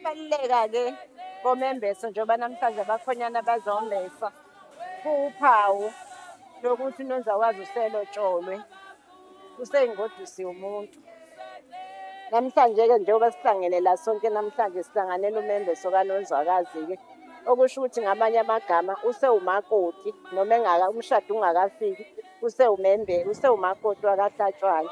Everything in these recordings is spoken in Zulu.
Baluleka-ke komembeso njengoba namhlanje abakhonyana bazombesa kuwuphawu lokuthi unozakwazi uselotsholwe useyingodisi umuntu. Namhlanje-ke njengoba sihlangene la sonke namhlanje sihlanganele umembeso kaNozwakazi-ke okusho ukuthi ngamanye amagama usewumakoti noma umshado ungakafiki usewumakoti wakaHlatshwayo.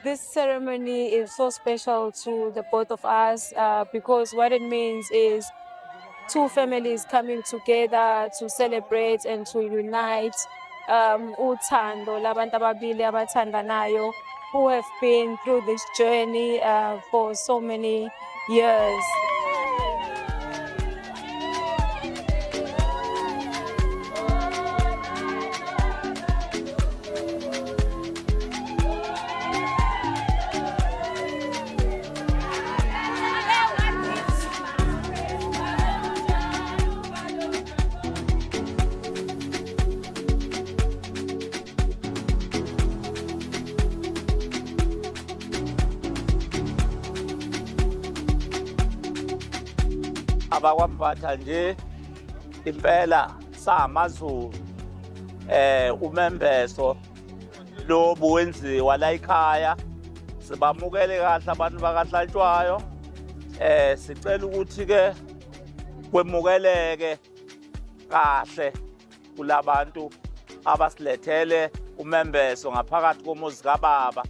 This ceremony is so special to the both of us because what it means is two families coming together to celebrate and to unite uthando labantu ababili abathandanayo who have been through this journey for so many years. AbakwaMbatha nje impela samaZulu umembeso lo buwenziwa la ekhaya sibamukele kahle abantu bakaHlatshwayo sicela ukuthi ke kwemukeleke kahle kulabantu abasilethele umembeso ngaphakathi komuzi kaBaba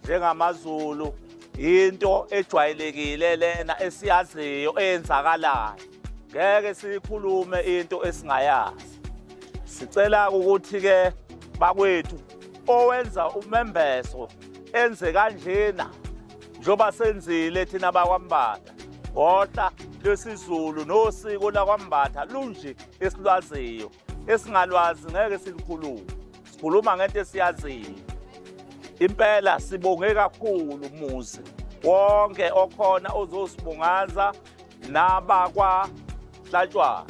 njengamaZulu. Into ejwayelekile lena esiyaziyo eyenzakalayo ngeke sikhulume into esingayazi. Sicela ukuthi ke bakwethu owenza umembeso enze kanjena njoba senzile thina bakwaMbatha kodwa lesizulu nosiko lakwaMbatha lunje esilwaziyo esingalwazi ngeke silikhulume sikhuluma ngento esiyaziyo. Impela sibonge kakhulu umuzi wonke okhona ozosibungaza nabakwaHlatshwayo.